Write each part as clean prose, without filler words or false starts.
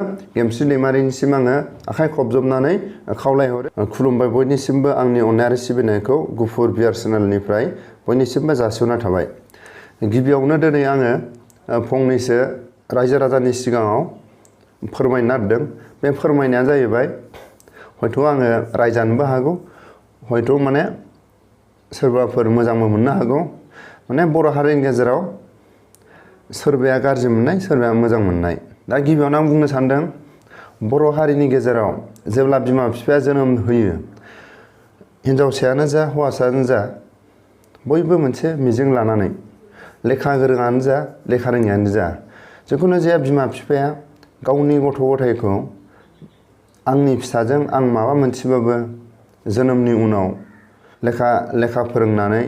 गेमस्रि दैमारिनिसिम आङो आखाइ खबजबनानै खावलायहरो खुलुमबाय बयनिसिमबो आंनि अननाय आरो सिबिनायखौ गुफुर बियार चेनेलनिफ्राय बयनिसिमबो जासिहरनाय थाबाय। गिबियावनो दिनै आङो फंनैसो रायजो राजानि सिगाङाव फोरमायनो नागिरदों। बे फोरमायनाया जाहैबाय हयथ' आङो रायजानोबो हागौ, हयथ' माने सोरबाफोर मोजांबो मोननो हागौ। माने बर' हारिनि गेजेराव सोरबाया गाज्रि मोननाय, सोरबाया मोजां मोननाय। दा गिबियावनो आं बुंनो सानदों बर' हारिनि गेजेराव जेब्ला बिमा बिफाया जोनोम होयो, हिनजावसायानो जा हौवासायानो जा बयबो मोनसे मिजिं लानानै, लेखा गोरोङानो जा लेखा रोङियानो जा, जिखुनु जाया बिमा बिफाया गावनि गथ' गथायखौ आंनि फिसाजों आं माबा मोनसेबाबो जोनोमनि उनाव लेखा फोरोंनानै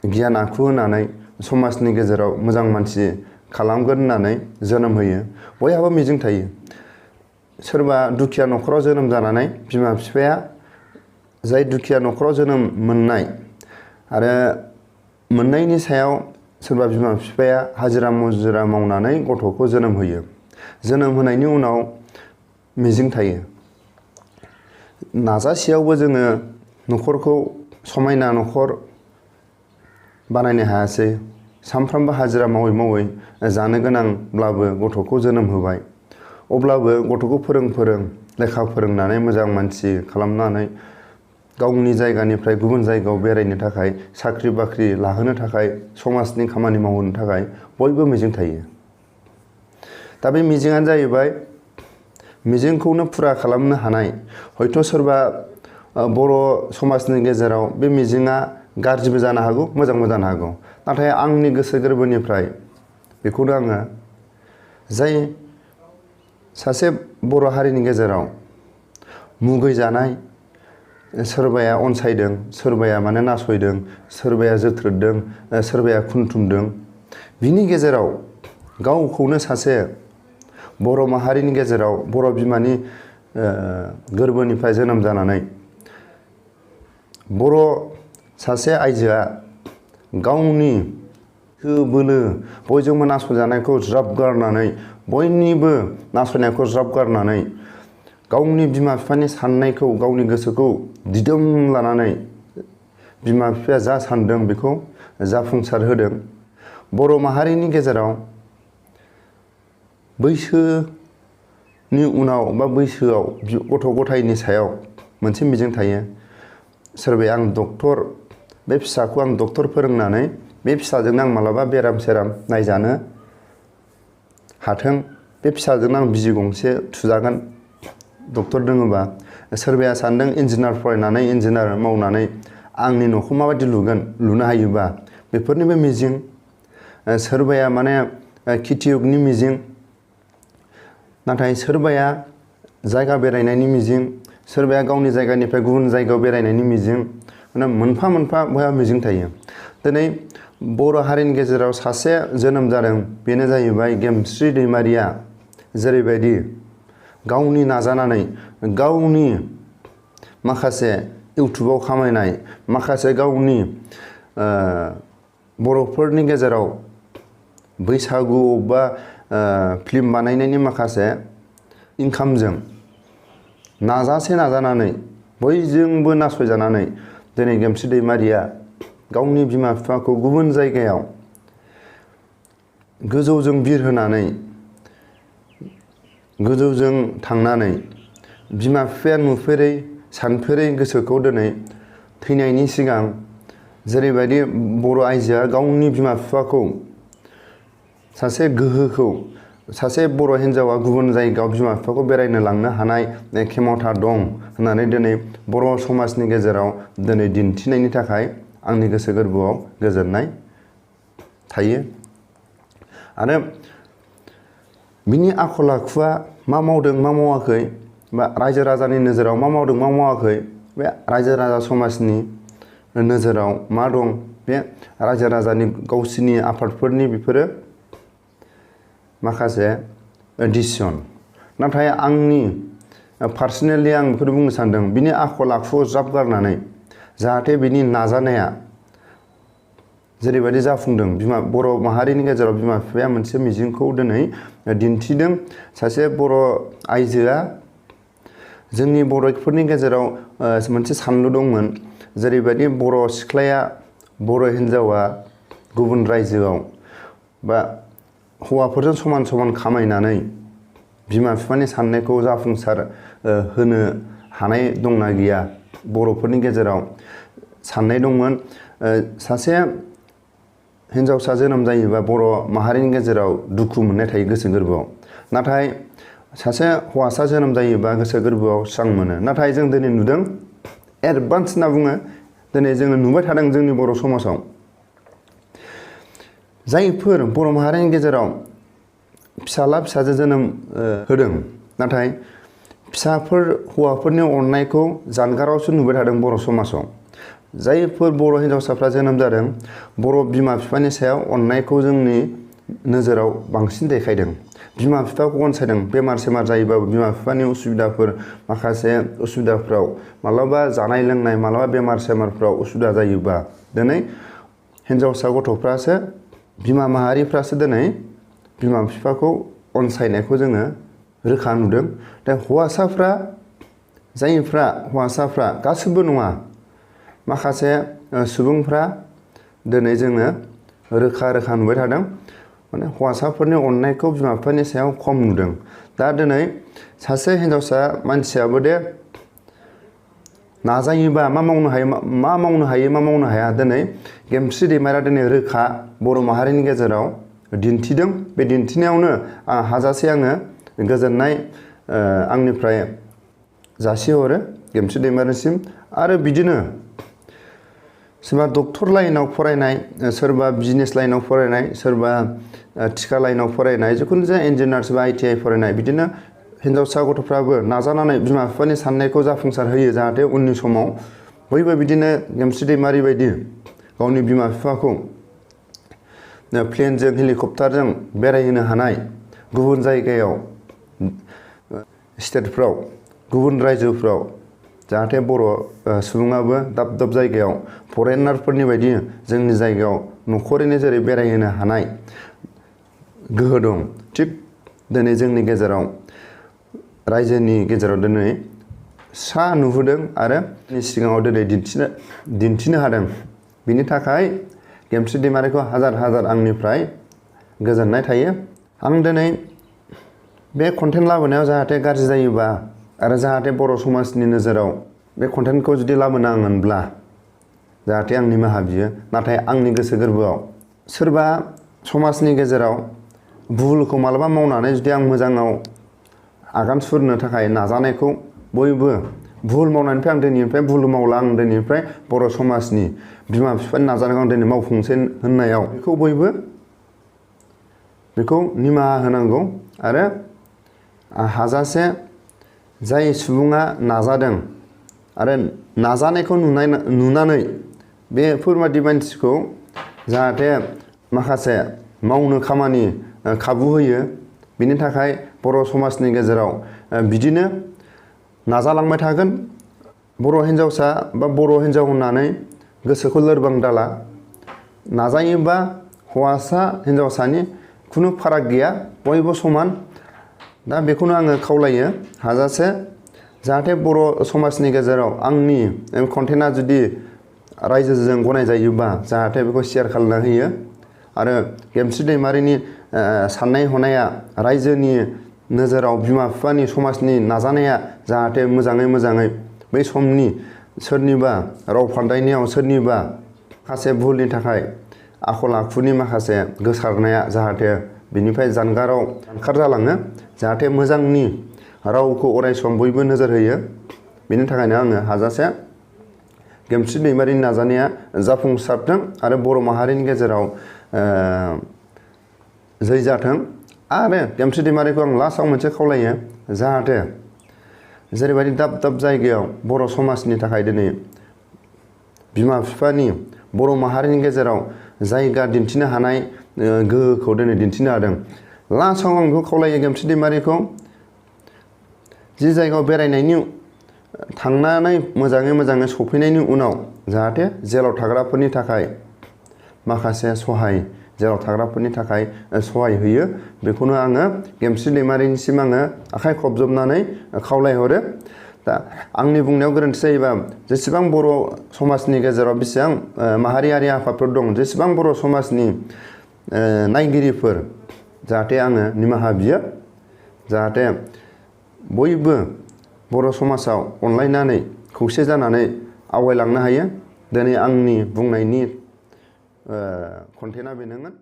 गियान आखु होनानै समाजनि गेजेराव मोजां मानसि खालामगोन होननानै जोनोम होयो। बयहाबो मिजिं थायो। सोरबा दुखिया न'खराव जोनोम जानानै बिमा बिफाया जाय दुखिया न'खराव जोनोम मोननाय आरो मोननायनि सायाव सोरबा बिमा बिफाया हाजिरा मुजिरा मावनानै गथ'खौ जोनोम होयो। जोनोम होनायनि उनाव मिजिं थायो। नाजासेयावबो जोङो न'खरखौ समायना न'खर बानायनो हायासै। सानफ्रामबो हाजिरा मावै मावै जानो गोनांब्लाबो गथ'खौ जोनोम होबाय। अब्लाबो गथ'खौ फोरों लेखा फोरोंनानै मोजां मानसि खालामनानै गावनि जायगानिफ्राय गुबुन जायगायाव बेरायनो थाखाय, साख्रि बाख्रि लाहोनो थाखाय, समाजनि खामानि मावहोनो थाखाय बयबो मिजिं थायो। दा बे मिजिङानो जाहैबाय मिजिंखौनो फुरा खालामनो हानाय। हयथ' सोरबा बर' समाजनि गेजेराव बे मिजिङा गाज्रिबो जानो हागौ, मोजांबो जानो हागौ। नाथाय आंनि गोसो गोरबोनिफ्राय बेखौनो आङो जाय सासे बर' हारिनि गेजेराव मुगैजानाय, सोरबाया अनसायदों, सोरबाया माने नासयदों, सोरबाया जोथ्रोददों, सोरबाया खुनथुमदों, बिनि गेजेराव गावखौनो सासे बर' माहारिनि गेजेराव बर' बिमानि गोरबोनिफ्राय जोनोम जानानै बर' सासे आइजोआ गावनि बोलो बयजोंबो नासयजानायखौ ज्राब गारनानै, बयनिबो नासयनायखौ ज्राब गारनानै गावनि बिमा बिफानि साननायखौ, गावनि गोसोखौ दिदोम लानानै बिमा बिफाया जा सानदों बेखौ जाफुंसार होदों। बर' माहारिनि गेजेराव बैसोनि उनाव बा बैसोआव गथ' गथायनि सायाव मोनसे मिजिं थायो। सोरबाया आं डक्टर, बे फिसाखौ आं डक्टर फोरोंनानै बे फिसाजोंनो आं मालाबा बेराम सेराम नायजानो हाथों, बे फिसाजोंनो आं बिजि गंसे थुजागोन डक्टर दोङोबा। सोरबाया सानदों इन्जिनियार फरायनानै, इन्जिनियार मावनानै आंनि न'खौ माबायदि लुनो हायोबा, बेफोरनिबो मिजिं। सोरबाया माने खेथियगनि मिजिं, नाथाय सोरबाया जायगा बेरायनायनि मिजिं, सोरबाया गावनि जायगानिफ्राय गुबुन जायगायाव बेरायनायनि मिजिं। मोनफा मोनफा बयहा मिजिं थायो। दिनै बर' हारिनि गेजेराव सासे जोनोम जादों, बेनो जाहैबाय गेमस्रि दैमारिया जेरैबायदि गावनि नाजानानै, गावनि माखासे इउटुबाव खामायनाय, माखासे गावनि बर'फोरनि गेजेराव बैसागु बा फिल्म बानायनायनि माखासे इनकामजों नाजानानै बयजोंबो नासयजानानै दिनै गेमस्रि दैमारिया गावनि बिमा बिफाखौ गुबुन जायगायाव गोजौजों बिरहोनानै, गोजौजों थांनानै बिमा बिफाया नुफेरै सानफेरै गोसोखौ दिनै थैनायनि सिगां जेरैबायदि बर' आइजोआ गावनि बिमा बिफाखौ, सासे गोहोखौ, सासे बर' हिन्जावा गुबुन जायगायाव बिमा बिफाखौ बेरायनो लांनो हानाय खेमथा दं होननानै दिनै बर' समाजनि गेजेराव दिनै दिन्थिनायनि थाखाय आंनि गोसो गोरबोआव गोजोननाय थायो। आरो बिनि आखल आखुआ मा मावदों मा मावाखै, बा रायजो राजानि नोजोराव मा मावदों मा मावाखै, बे रायजो राजा समाजनि नोजोराव मा दं, बे रायजो राजानि गावसिनि आफादफोरनि बेफोरो माखासे डिसिसन। नाथाय आंनि पार्सनेलि आं बेखौनो बुंनो सानदों, बिनि आखल आखुखौ ज्राब गारनानै जाहाथे बिनि नाजानाया जेरैबायदि जाफुंदों बर' माहारिनि गेजेराव बिमा बिफाया मोनसे मिजिंखौ दिनै दिन्थिदों। सासे बर' आइजोआ जोंनि बर'फोरनि गेजेराव मोनसे सानलु दंमोन, जेरैबायदि बर' सिख्लाया बर' हिन्जावा गुबुन रायजोआव बा हौवाफोरजों समान समान खामायनानै बिमा बिफानि साननायखौ जाफुंसार होनो हानाय दंना गैया। बर'फोरनि गेजेराव साननाय दंमोन सासे हिन्जावसा जोनोम जायोबा बर' माहारिनि गेजेराव दुखु मोननाय थायो गोसो गोरबोआव, नाथाय सासे हौवासा जोनोम जायोबा गोसो गोरबोआव स्रां मोनो। नाथाय जों दिनै नुदों एडभान्स होनना बुङो, दिनै जोङो नुबाय थादों जोंनि बर' समाजाव जायफोर बर' माहारिनि गेजेराव फिसाला फिसाजो जोनोम होदों, नाथाय फिसाफोर हौवाफोरनि अननायखौ जानगारावसो नुबाय थादों बर' समाजाव। जायफोर बर' हिन्जावसाफ्रा जोनोम जादों, बर' बिमा बिफानि सायाव अननायखौ जोंनि नोजोराव बांसिन देखायदों। बिमा बिफाखौ अनसायदों। बेमार सेमार जायोबाबो बिमा बिफानि उसुबिदाफोर, माखासे उसुबिदाफ्राव मालाबा जानाय लोंनाय, मालाबा बेमार सेमारफ्राव उसुबिदा जायोबा दिनै हिन्जावसा गथ'फ्रासो, बिमा माहारिफ्रासो दिनै बिमा बिफाखौ अनसायनायखौ जोङो रोखा नुदों। दा हौवासाफ्रा गासिबो नङा, माखासे सुबुंफ्रा दिनै जोङो रोखा नुबाय थादों माने हौवासाफोरनि अननायखौ बिमा बिफानि सायाव खम नुदों। दा दिनै सासे हिन्जावसा मानसियाबो दे नाजायोबा मा मावनो हाया दिनै गेमस्रि दैमारिया दिनै रोखा बर' माहारिनि गेजेराव दिन्थिदों। बे दिन्थिनायावनो हाजासे आङो गोजोननाय आंनिफ्राय जासिहरो गेमस्रि दैमारिसिम। आरो बिदिनो सोरबा डक्टर लाइनाव फरायनाय, सोरबा बिजनेस लाइनाव फरायनाय, सोरबा थिखा लाइनाव फरायनाय, जिखुनु जाया इन्जिनियार सोरबा ITI फरायनाय, बिदिनो हिन्जावसा गथ'फ्राबो नाजानानै बिमा बिफानि साननायखौ जाफुंसार होयो, जाहाथे उननि समाव बयबो बिदिनो गेमस्रि दैमारि बायदि गावनि बिमा बिफाखौ प्लेनजों हेलिकप्टारजों बेरायहोनो हानाय, गुबुन जायगायाव स्टेटफ्राव, गुबुन रायजोफ्राव जाहाथे बर' सुबुङाबो दाब दाब जायगायाव फरेनारफोरनि बायदि जोंनि जायगायाव न'खरैनो जेरै बेरायहोनो हानाय गोहो दं, थिग दिनै जोंनि गेजेराव रायजोनि गेजेराव दिनै नुबोदों आरो सिगाङाव दिनै दिन्थिनो हादों। बिनि थाखाय गेमस्रि दैमारिखौ हाजार आंनिफ्राय गोजोननाय थायो। आं दिनै बे कन्टेन्ट लाबोनायाव जाहाथे गाज्रि जायोबा आरो जाहाथे बर' समाजनि नोजोराव बे कन्टेन्टखौ जुदि लाबोनाङोनब्ला जाहाथे आं निमाहा बियो। नाथाय आंनि गोसो गोरबोआव सोरबा समाजनि गेजेराव भुलखौ मालाबा मावनानै जुदि आं मोजाङाव आगान सुरनो थाखाय नाजानायखौ बयबो भुल मावनायनिफ्राय आं दिनैनिफ्राय भुल मावला, आं दिनैनिफ्राय बर' समाजनि बिमा बिफानि नाजानायखौ आं दिनै मावफुंसै होननायाव बेखौ बयबो निमाहा होनांगौ। आरो हाजासे जाय सुबुङा नाजादों आरो नाजानायखौ नुनानै बेफोरबादि मानसिखौ जाहाथे माखासे मावनो खामानि खाबु होयो, बिनि थाखाय बर' समाजनि गेजेराव बिदिनो नाजालांबाय थागोन। बर' हिन्जावसा बा बर' हिन्जाव होननानै गोसोखौ लोरबां दाला, नाजायोबा हौवासा हिन्जावसानि खुनु फाराग गैया, बयबो समान। दा बेखौनो आङो खावलायो हाजासे जाहाथे बर' समाजनि गेजेराव आंनि कन्टेन्टआ जुदि रायजोजों गनायजायोबा जाहाथे बेखौ शेयार खालामना होयो। आरो गेमस्रि दैमारिनि साननाय हनाया रायजोनि नोजोराव बिमा बिफानि समाजनि नाजानाया जाहाथे मोजाङै बै समनि सोरनिबा राव फान्दायनायाव, सोरनिबा माखासे भुलनि थाखाय आखल आखुनि माखासे गोसारनाया जाहाथे बिनिफ्राय जानगार जालाङो, जाहाथे मोजांनि रावखौ अरायसम बयबो नोजोर होयो। बेनि थाखायनो आङो हाजासे गेमस्रि दैमारिनि नाजानाया जाफुंसारथों आरो बर' माहारिनि गेजेराव जै जाथों। आरो गेमस्रि दैमारिखौ आं लास्टआव मोनसे खावलायो, जाहाथे जेरैबायदि दाब दाब जायगायाव बर' समाजनि थाखाय दिनै बिमा बिफानि बर' माहारिनि गेजेराव जायगा दिन्थिनो हानाय गोहोखौ दिनै दिन्थिनो हादों। लास्टआव आं बेखौ खावलायो गेमस्रि दैमारिखौ, जि जायगायाव बेरायनायनि थांनानै मोजाङै सफैनायनि उनाव जाहाथे जेलाव थाग्राफोरनि थाखाय माखासे सहाय जेराव थाग्राफोरनि थाखाय सहाय होयो बेखौनो आङो गेमस्रि दैमारिनिसिम आङो आखाइ खबजबनानै खावलायहरो दा आंनि बुंनायाव गोरोन्थि जायोबा जेसेबां बर' समाजनि गेजेराव बेसेबां माहारियारि आफादफोर दं जेसेबां बर' समाजनि नायगिरिफोर जाहाथे आङो निमाहा बियो जाहाथे बयबो बर' समाजाव अनलायनानै खौसे जानानै आवगायलांनो हायो दिनै आंनि बुंनायनि कन्टेन्टआ बेनोमोन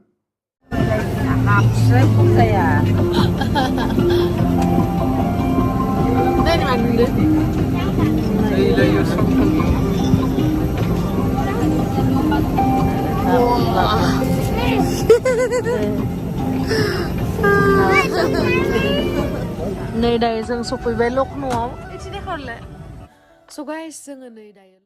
नै दायो जों सफैबाय लखन'आव so guys जोङो नै दायो